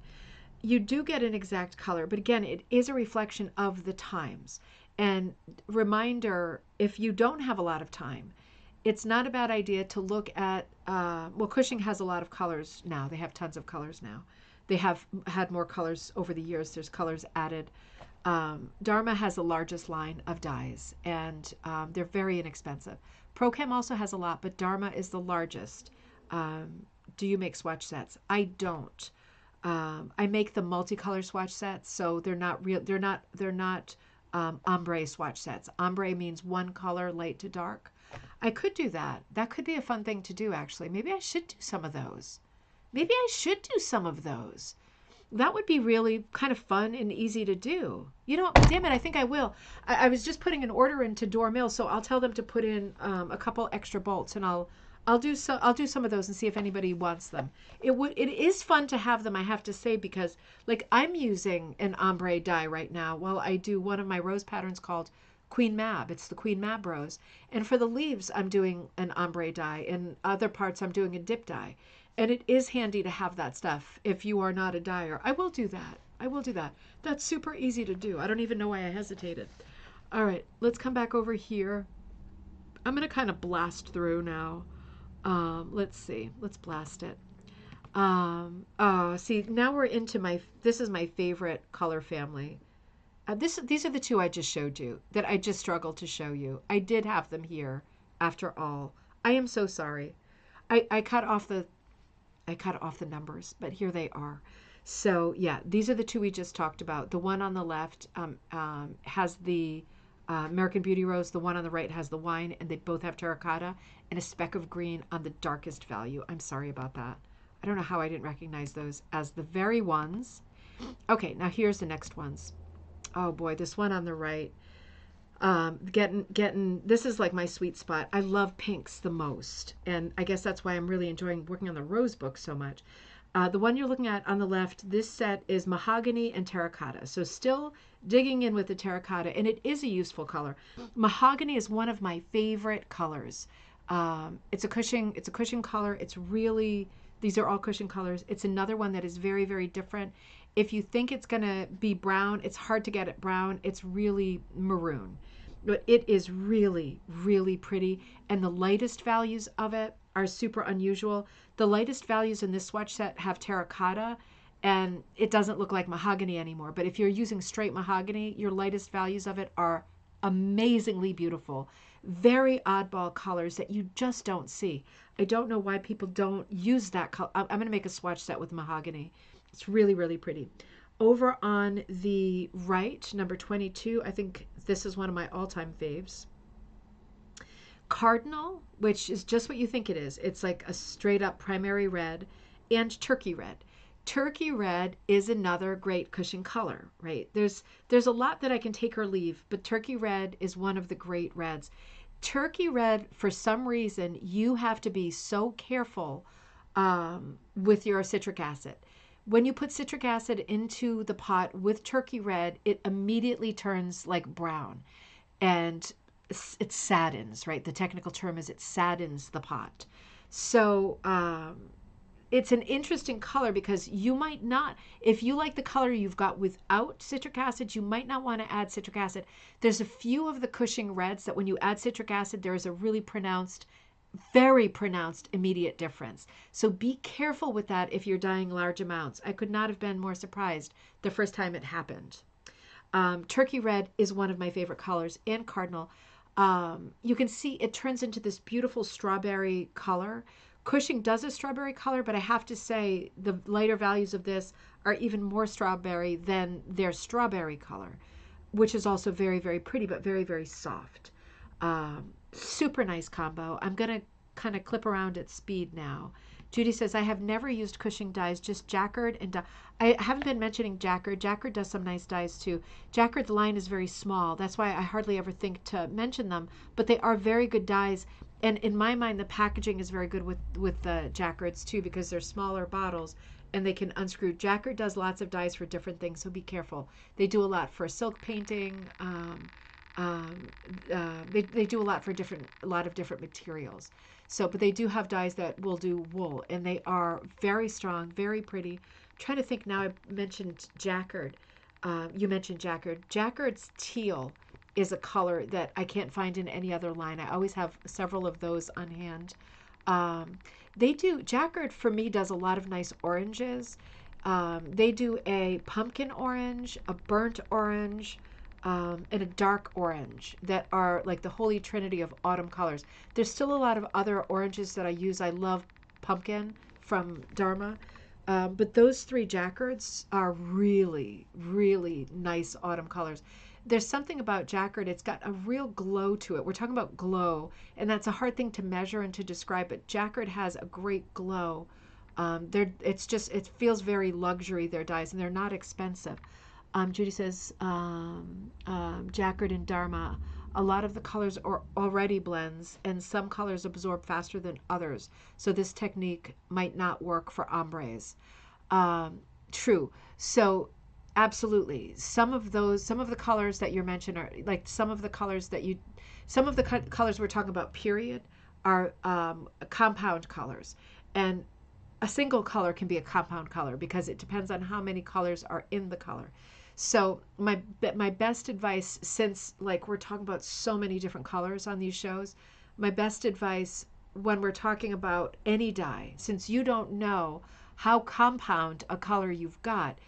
You do get an exact color, but again, it is a reflection of the times. And reminder, if you don't have a lot of time, it's not a bad idea to look at, Cushing has a lot of colors now. They have tons of colors now. They have had more colors over the years. There's colors added. Dharma has the largest line of dyes, and they're very inexpensive. Prochem also has a lot, but Dharma is the largest. Do you make swatch sets? I don't. I make the multicolor swatch sets, so they're not real. They're not ombre swatch sets. Ombre means one color, light to dark. I could do that. That could be a fun thing to do, actually. Maybe I should do some of those. Maybe I should do some of those. That would be really kind of fun and easy to do. You know, damn it, I think I will. I was just putting an order into Door Mill, so I'll tell them to put in a couple extra bolts, and I'll do some of those and see if anybody wants them. It is fun to have them, I have to say, because like I'm using an ombre dye right now while I do one of my rose patterns called Queen Mab. It's the Queen Mab rose, and for the leaves I'm doing an ombre dye, and other parts I'm doing a dip dye. And it is handy to have that stuff if you are not a dyer. I will do that. I will do that. That's super easy to do. I don't even know why I hesitated. All right, let's come back over here. I'm going to kind of blast through now. Let's see. Let's blast it. See, now we're into this is my favorite color family. These are the two I just showed you that I just struggled to show you. I did have them here after all. I am so sorry. I cut off the numbers, but here they are. So yeah, these are the two we just talked about. The one on the left has the American Beauty Rose. The one on the right has the wine, and they both have terracotta and a speck of green on the darkest value. I'm sorry about that. I don't know how I didn't recognize those as the very ones. Okay, now here's the next ones. Oh boy, this one on the right. This is like my sweet spot. I love pinks the most, and I guess that's why I'm really enjoying working on the rose book so much. The one you're looking at on the left, this set is mahogany and terracotta, so still digging in with the terracotta, and it is a useful color. Mahogany is one of my favorite colors. It's a cushion color. It's really, these are all cushion colors. It's another one that is very, very different. If you think it's gonna be brown, it's hard to get it brown. It's really maroon. But it is really, really pretty. And the lightest values of it are super unusual. The lightest values in this swatch set have terracotta, and it doesn't look like mahogany anymore. But if you're using straight mahogany, your lightest values of it are amazingly beautiful. Very oddball colors that you just don't see. I don't know why people don't use that color. I'm going to make a swatch set with mahogany. It's really, really pretty. Over on the right, number 22, I think this is one of my all-time faves. Cardinal, which is just what you think it is. It's like a straight-up primary red, and turkey red. Turkey red is another great cushion color, right? There's a lot that I can take or leave, but turkey red is one of the great reds. Turkey red, for some reason, you have to be so careful with your citric acid. When you put citric acid into the pot with turkey red, it immediately turns like brown, and it saddens, right? The technical term is it saddens the pot. So it's an interesting color because you might not, if you like the color you've got without citric acid, you might not want to add citric acid. There's a few of the Cushing reds that when you add citric acid, there is a really pronounced, very pronounced immediate difference. So be careful with that if you're dyeing large amounts. I could not have been more surprised the first time it happened. Turkey red is one of my favorite colors, and cardinal. You can see it turns into this beautiful strawberry color. Cushing does a strawberry color, but I have to say the lighter values of this are even more strawberry than their strawberry color, which is also very, very pretty, but very, very soft. Super nice combo. I'm going to kind of clip around at speed now. Judy says, I have never used Cushing dyes, just Jacquard and I haven't been mentioning Jacquard. Jacquard does some nice dyes too. Jacquard's line is very small. That's why I hardly ever think to mention them, but they are very good dyes. And in my mind, the packaging is very good with the Jacquards too, because they're smaller bottles and they can unscrew. Jacquard does lots of dyes for different things, so be careful. They do a lot for silk painting. They do a lot for a lot of different materials. So, but they do have dyes that will do wool, and they are very strong, very pretty. I'm trying to think now. I mentioned Jacquard. You mentioned Jacquard. Jacquard's teal is a color that I can't find in any other line. I always have several of those on hand. Jacquard for me does a lot of nice oranges. They do a pumpkin orange, a burnt orange, and a dark orange that are like the holy trinity of autumn colors. There's still a lot of other oranges that I use. I love pumpkin from Dharma, But those three jacquards are really, really nice autumn colors. There's something about jacquard, it's got a real glow to it. We're talking about glow, and that's a hard thing to measure and to describe, but jacquard has a great glow. It feels very luxury, their dyes, and they're not expensive. Judy says, jacquard and dharma, a lot of the colors are already blends, and some colors absorb faster than others. So this technique might not work for ombres. True. So absolutely, some of the colors that you're mentioning are like some of the colors we're talking about. Period, are compound colors, and a single color can be a compound color because it depends on how many colors are in the color. So my best advice, since like we're talking about so many different colors on these shows, my best advice when we're talking about any dye, since you don't know how compound a color you've got,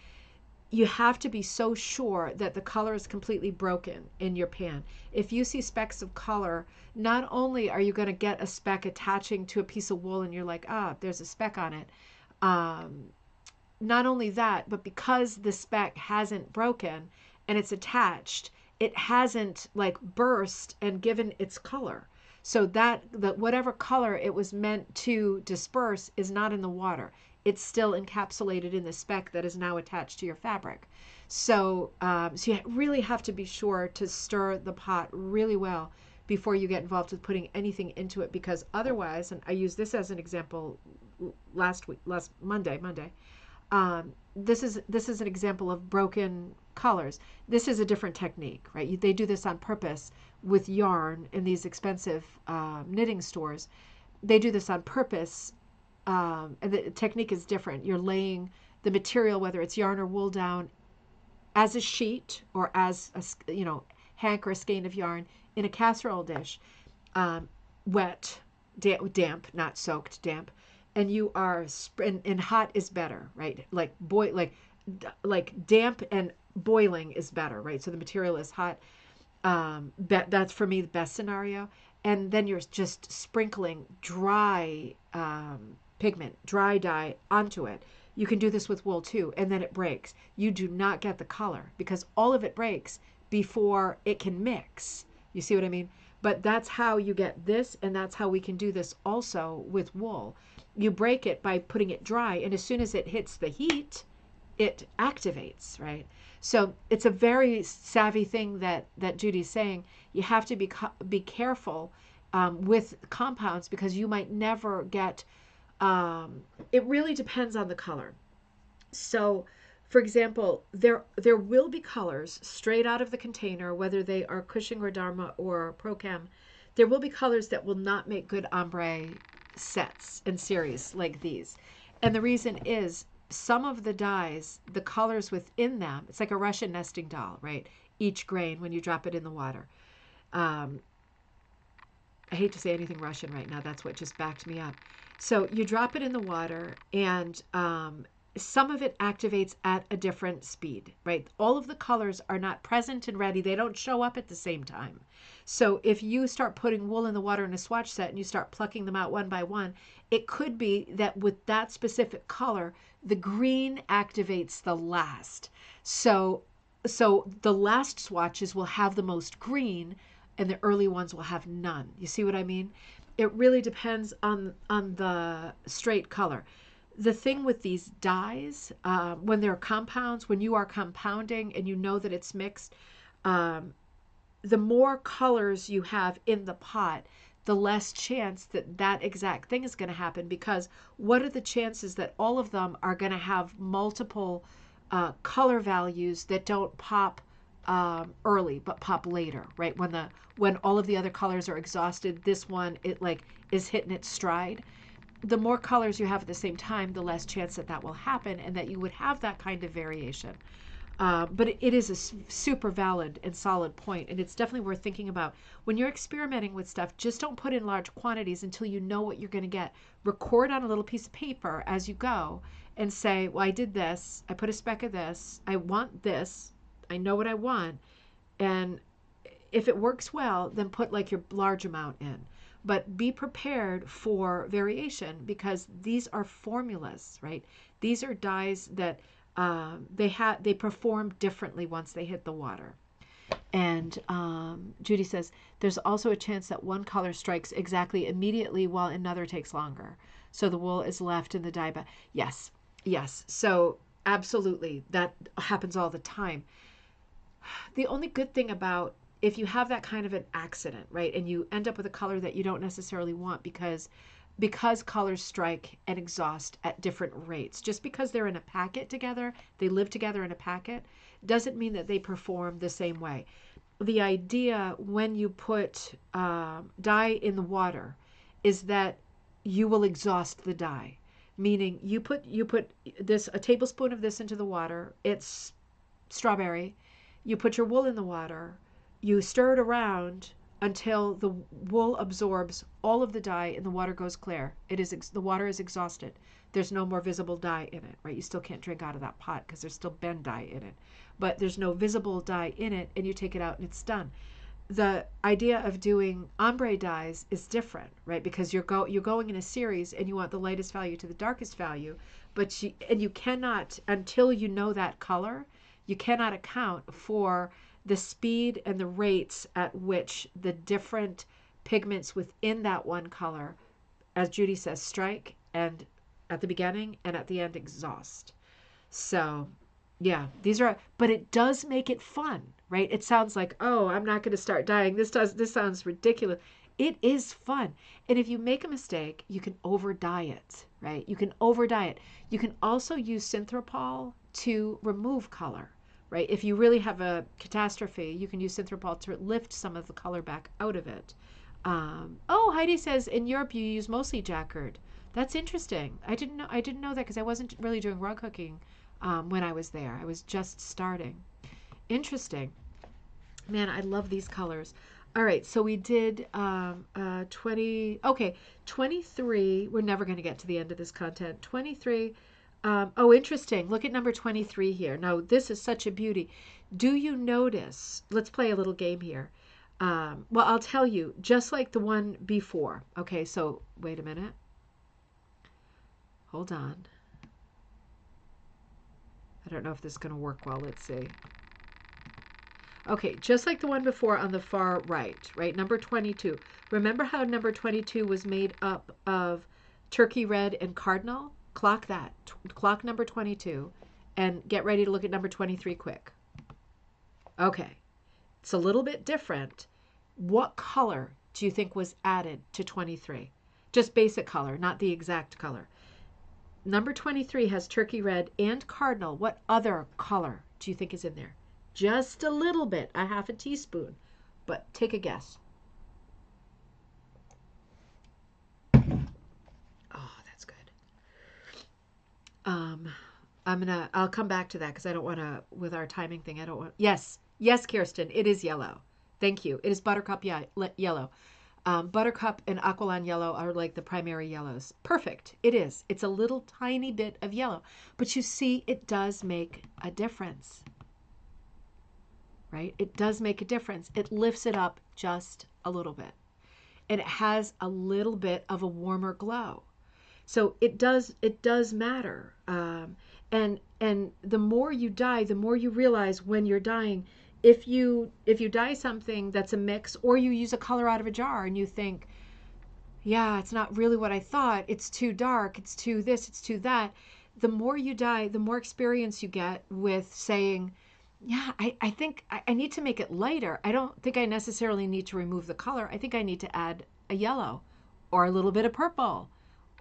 you have to be so sure that the color is completely broken in your pan. If you see specks of color, not only are you going to get a speck attaching to a piece of wool and you're like, ah, there's a speck on it. Not only that, but because the speck hasn't broken and it's attached, it hasn't like burst and given its color. So that whatever color it was meant to disperse is not in the water. It's still encapsulated in the speck that is now attached to your fabric. So you really have to be sure to stir the pot really well before you get involved with putting anything into it, because otherwise, and I used this as an example last Monday. This is an example of broken colors. This is a different technique, right? They do this on purpose with yarn in these expensive knitting stores. They do this on purpose, and the technique is different. You're laying the material, whether it's yarn or wool, down as a sheet or as a hank or a skein of yarn in a casserole dish, wet, damp, not soaked, damp, and you are and hot is better, right? Like damp and boiling is better, right? So the material is hot. That's for me the best scenario. And then you're just sprinkling dry pigment, dry dye onto it. You can do this with wool too, and then it breaks. You do not get the color because all of it breaks before it can mix. You see what I mean? But that's how you get this, and that's how we can do this also with wool. You break it by putting it dry, and as soon as it hits the heat, it activates, right? So it's a very savvy thing that Judy's saying. You have to be careful with compounds because you might never get. It really depends on the color. So, for example, there will be colors straight out of the container, whether they are Cushing or Dharma or Prochem. There will be colors that will not make good ombre sets and series like these. And the reason is some of the dyes, the colors within them, it's like a Russian nesting doll, right? Each grain when you drop it in the water. I hate to say anything Russian right now. That's what just backed me up. So you drop it in the water, and some of it activates at a different speed, right? All of the colors are not present and ready. They don't show up at the same time. So if you start putting wool in the water in a swatch set and you start plucking them out one by one, it could be that with that specific color, the green activates the last. So the last swatches will have the most green and the early ones will have none. You see what I mean? It really depends on the straight color. The thing with these dyes, when they're compounds, when you are compounding and you know that it's mixed, the more colors you have in the pot, the less chance that that exact thing is going to happen, because what are the chances that all of them are going to have multiple color values that don't pop early but pop later, right? When all of the other colors are exhausted, this one is hitting its stride. The more colors you have at the same time, the less chance that will happen and that you would have that kind of variation. But it is a super valid and solid point, and it's definitely worth thinking about. When you're experimenting with stuff, just don't put in large quantities until you know what you're going to get. Record on a little piece of paper as you go and say, well, I did this, I put a speck of this, I want this, I know what I want, and if it works well, then put like your large amount in. but be prepared for variation because these are formulas, right? These are dyes that they perform differently once they hit the water. And Judy says, there's also a chance that one color strikes exactly immediately while another takes longer. So the wool is left in the dye bath. Yes, yes. So absolutely, that happens all the time. The only good thing about if you have that kind of an accident, right, and you end up with a color that you don't necessarily want because colors strike and exhaust at different rates. Just because they're in a packet together, they live together in a packet, doesn't mean that they perform the same way. The idea when you put dye in the water is that you will exhaust the dye, meaning you put a tablespoon of this into the water. It's strawberry. You put your wool in the water. You stir it around until the wool absorbs all of the dye and the water goes clear. The water is exhausted. There's no more visible dye in it, right? You still can't drink out of that pot because there's still been dye in it. But there's no visible dye in it, and you take it out and it's done. The idea of doing ombre dyes is different, right? Because you're going in a series and you want the lightest value to the darkest value, but you cannot, until you know that color, you cannot account for the speed and the rates at which the different pigments within that one color, as Judy says, strike and at the beginning and at the end exhaust. So yeah, but it does make it fun, right? It sounds like, oh, I'm not going to start dyeing. This sounds ridiculous. It is fun. And if you make a mistake, you can over dye it, right? You can over dye it. You can also use Synthropol to remove color, right? If you really have a catastrophe, you can use Synthropol to lift some of the color back out of it. Oh, Heidi says in Europe you use mostly jacquard. That's interesting. I didn't know that because I wasn't really doing rug hooking when I was there. I was just starting. Interesting. Man, I love these colors. All right, so we did 20. Okay, 23. We're never going to get to the end of this content. 23. Oh, interesting. Look at number 23 here. Now, this is such a beauty. Do you notice? Let's play a little game here. Well, I'll tell you, just like the one before. Okay, so wait a minute. Hold on. I don't know if this is going to work well. Let's see. Okay, just like the one before on the far right? Number 22. Remember how number 22 was made up of turkey red and cardinal? Clock that. Clock number 22 and get ready to look at number 23 quick. Okay, it's a little bit different. What color do you think was added to 23? Just basic color, not the exact color. Number 23 has turkey red and cardinal. What other color do you think is in there? Just a little bit, a half a teaspoon, but take a guess. Oh, that's good. I'll come back to that because I don't want to, with our timing thing, I don't want, yes, Kirsten, it is yellow. Thank you. It is buttercup yellow. Buttercup and aqualan yellow are like the primary yellows. Perfect. It is. It's a little tiny bit of yellow, but you see, it does make a difference. Right? It does make a difference. It lifts it up just a little bit. And it has a little bit of a warmer glow. So it does matter. And the more you dye, the more you realize when you're dyeing, if you dye something that's a mix, or you use a color out of a jar and you think, yeah, it's not really what I thought. It's too dark. It's too this. It's too that. The more you dye, the more experience you get with saying, yeah, I think I need to make it lighter. I don't think I necessarily need to remove the color. I think I need to add a yellow or a little bit of purple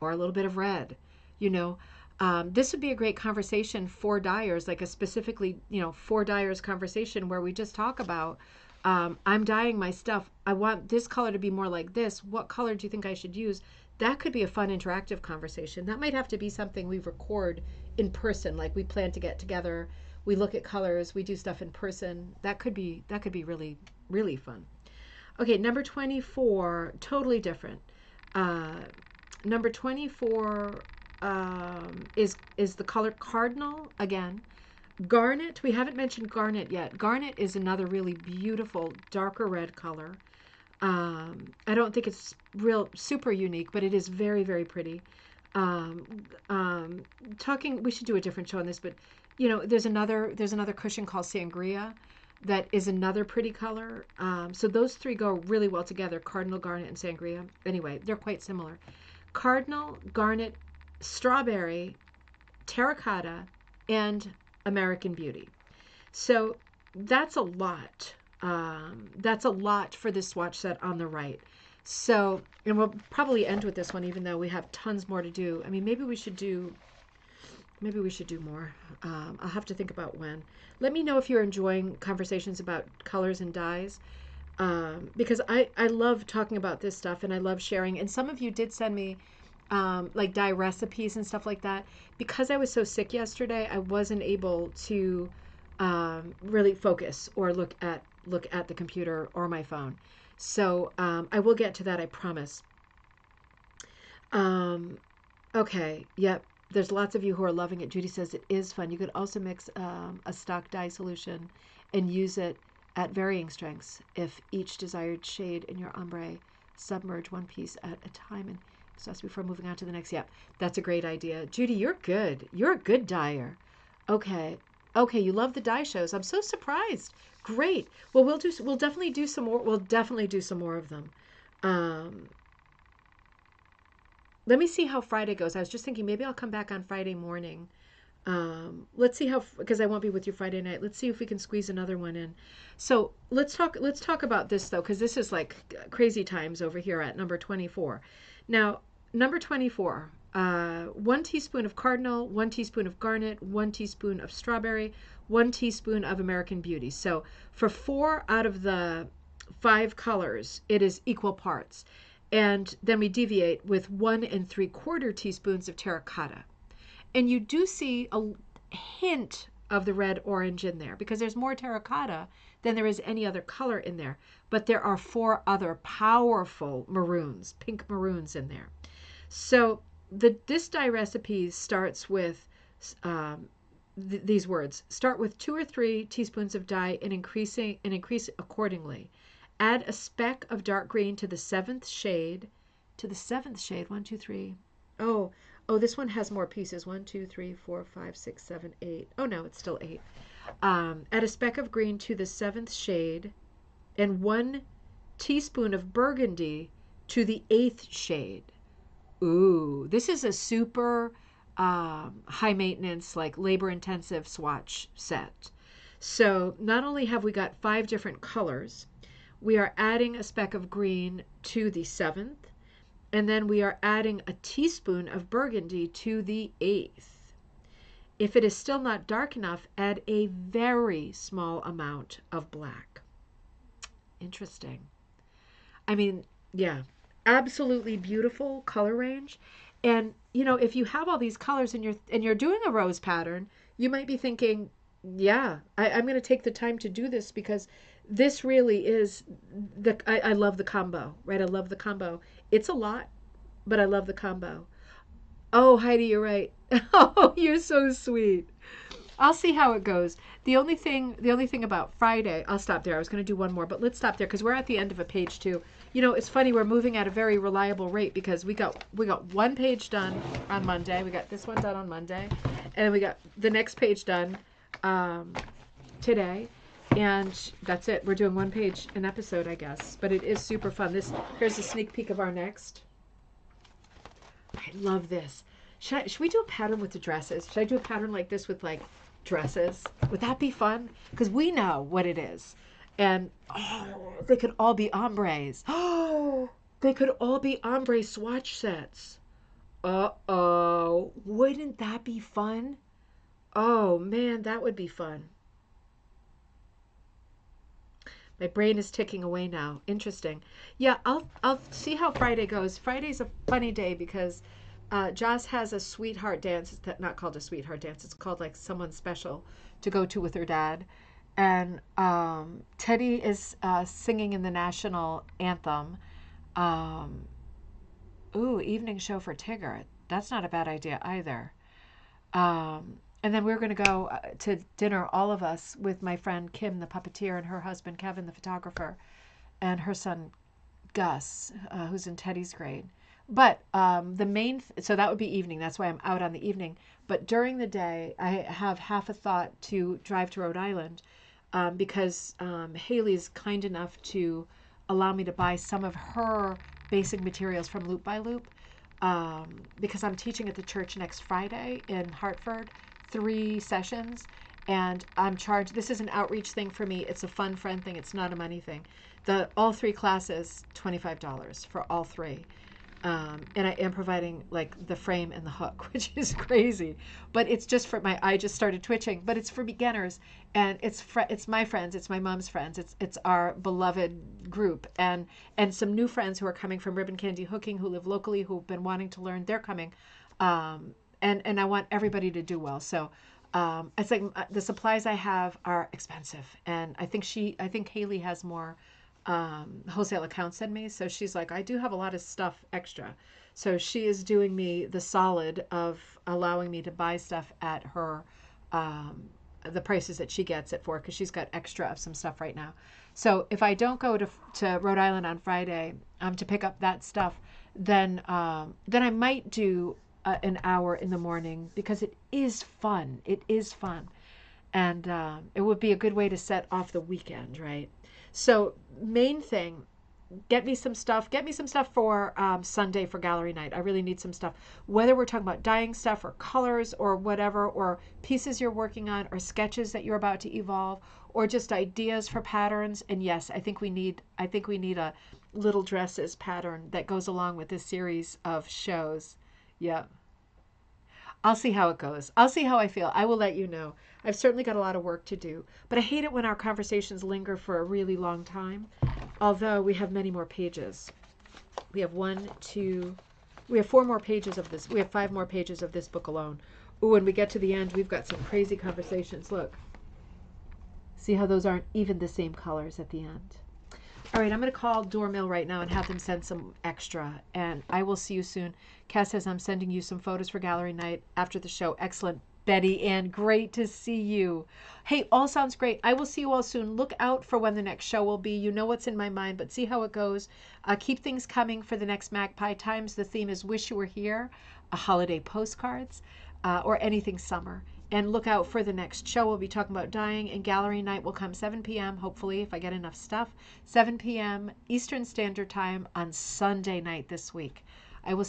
or a little bit of red. This would be a great conversation for dyers, like a specifically, for dyers conversation where we just talk about, I'm dyeing my stuff. I want this color to be more like this. What color do you think I should use? That could be a fun interactive conversation. That might have to be something we record in person, like we plan to get together. We look at colors, we do stuff in person. That could be really, really fun. Okay, number 24, totally different. Number 24 is the color cardinal again. Garnet, we haven't mentioned garnet yet. Garnet is another really beautiful darker red color. I don't think it's real super unique, but it is very, very pretty. Um, we should do a different show on this, but there's another cushion called Sangria that is another pretty color. So those three go really well together, Cardinal, Garnet, and Sangria. Anyway, they're quite similar. Cardinal, Garnet, Strawberry, Terracotta, and American Beauty. So that's a lot. That's a lot for this swatch set on the right. So, and we'll probably end with this one, even though we have tons more to do. I mean, maybe we should do more. I'll have to think about when. Let me know if you're enjoying conversations about colors and dyes, because I love talking about this stuff and I love sharing. And some of you did send me like dye recipes and stuff like that. Because I was so sick yesterday, I wasn't able to really focus or look at the computer or my phone. So I will get to that, I promise. Okay, yep. There's lots of you who are loving it. Judy says it is fun. You could also mix a stock dye solution and use it at varying strengths if each desired shade in your ombre submerge one piece at a time and exhaust before moving on to the next. Yep, that's a great idea. Judy, you're good. You're a good dyer. Okay. Okay, you love the dye shows. I'm so surprised. Great. Well, we'll definitely do some more. We'll definitely do some more of them. Let me see how Friday goes. I was just thinking maybe I'll come back on Friday morning. Let's see because I won't be with you Friday night. Let's see if we can squeeze another one in. So let's talk about this though, because this is like crazy times over here at number 24. Now, number 24, 1 teaspoon of Cardinal, 1 teaspoon of Garnet, 1 teaspoon of Strawberry, 1 teaspoon of American Beauty. So for 4 out of the 5 colors, it is equal parts. And then we deviate with 1 3/4 teaspoons of Terracotta. And you do see a hint of the red orange in there because there's more terracotta than there is any other color in there. But there are 4 other powerful maroons, pink maroons in there. So this dye recipe starts with these words. Start with 2 or 3 teaspoons of dye and increase accordingly. Add a speck of dark green to the 7th shade. To the 7th shade. 1, 2, 3. Oh, this one has more pieces. 1, 2, 3, 4, 5, 6, 7, 8. Oh no, it's still 8. Add a speck of green to the 7th shade and 1 teaspoon of burgundy to the 8th shade. Ooh, this is a super high maintenance, like labor intensive swatch set. So not only have we got 5 different colors, we are adding a speck of green to the 7th, and then we are adding a teaspoon of burgundy to the 8th. If it is still not dark enough, add a very small amount of black. Interesting. I mean, yeah, absolutely beautiful color range. And if you have all these colors and you're doing a rose pattern, you might be thinking, yeah, I'm going to take the time to do this because this really is I love the combo, right? I love the combo. It's a lot, but I love the combo. Oh, Heidi, you're right. Oh, you're so sweet. I'll see how it goes. The only thing about Friday, I'll stop there. I was going to do one more, but let's stop there because we're at the end of a page too. It's funny, we're moving at a very reliable rate because we got 1 page done on Monday. We got this one done on Monday, and then we got the next page done today. And that's it. We're doing 1 page an episode, I guess. But it is super fun. Here's a sneak peek of our next. I love this. Should we do a pattern with the dresses? Should I do a pattern like this with like dresses? Would that be fun? Because we know what it is. And they could all be ombres. Oh, they could all be ombre swatch sets. Uh-oh. Wouldn't that be fun? Oh, man, that would be fun. My brain is ticking away now. Interesting. Yeah, I'll see how Friday goes. Friday's a funny day because Joss has a sweetheart dance. It's not called a sweetheart dance. It's called like someone special to go to with her dad. And Teddy is singing in the national anthem. Evening show for Tigger. That's not a bad idea either. And then we're going to go to dinner, all of us, with my friend Kim, the puppeteer, and her husband Kevin, the photographer, and her son Gus, who's in Teddy's grade. But so that would be evening. That's why I'm out on the evening. But during the day, I have half a thought to drive to Rhode Island because Haley's kind enough to allow me to buy some of her basic materials from Loop by Loop because I'm teaching at the church next Friday in Hartford, 3 sessions. And I'm charged. This is an outreach thing for me. It's a fun friend thing. It's not a money thing. All 3 classes, $25 for all 3. And I am providing like the frame and the hook, which is crazy, but it's just for my eye just started twitching, but it's for beginners, and it's my friends, it's my mom's friends, it's our beloved group, and some new friends who are coming from Ribbon Candy Hooking who live locally who've been wanting to learn. They're coming, and I want everybody to do well. So it's like the supplies I have are expensive, and I think Haley has more wholesale accounts than me. So she's like, I do have a lot of stuff extra. So she is doing me the solid of allowing me to buy stuff at her, the prices that she gets it for, because she's got extra of some stuff right now. So if I don't go to Rhode Island on Friday to pick up that stuff, then I might do an hour in the morning because it is fun. It is fun. And it would be a good way to set off the weekend, right? So main thing, get me some stuff for Sunday for gallery night. I really need some stuff, whether we're talking about dyeing stuff or colors or whatever, or pieces you're working on or sketches that you're about to evolve, or just ideas for patterns. And yes, I think we need a little dresses pattern that goes along with this series of shows. Yeah. I'll see how it goes. I'll see how I feel. I will let you know. I've certainly got a lot of work to do, but I hate it when our conversations linger for a really long time, although we have many more pages. We have 4 more pages of this. We have 5 more pages of this book alone. Ooh, when we get to the end, we've got some crazy conversations. Look. See how those aren't even the same colors at the end. All right, I'm going to call Dormill right now and have them send some extra, and I will see you soon. Cass says, I'm sending you some photos for gallery night after the show. Excellent. Betty Ann, great to see you. Hey, all sounds great. I will see you all soon. Look out for when the next show will be. You know what's in my mind, but see how it goes. Keep things coming for the next Magpie Times. The theme is Wish You Were Here, a holiday postcards, or anything summer. And look out for the next show. We'll be talking about dyeing, and gallery night will come 7 p.m., hopefully, if I get enough stuff. 7 p.m. Eastern Standard Time on Sunday night this week. I will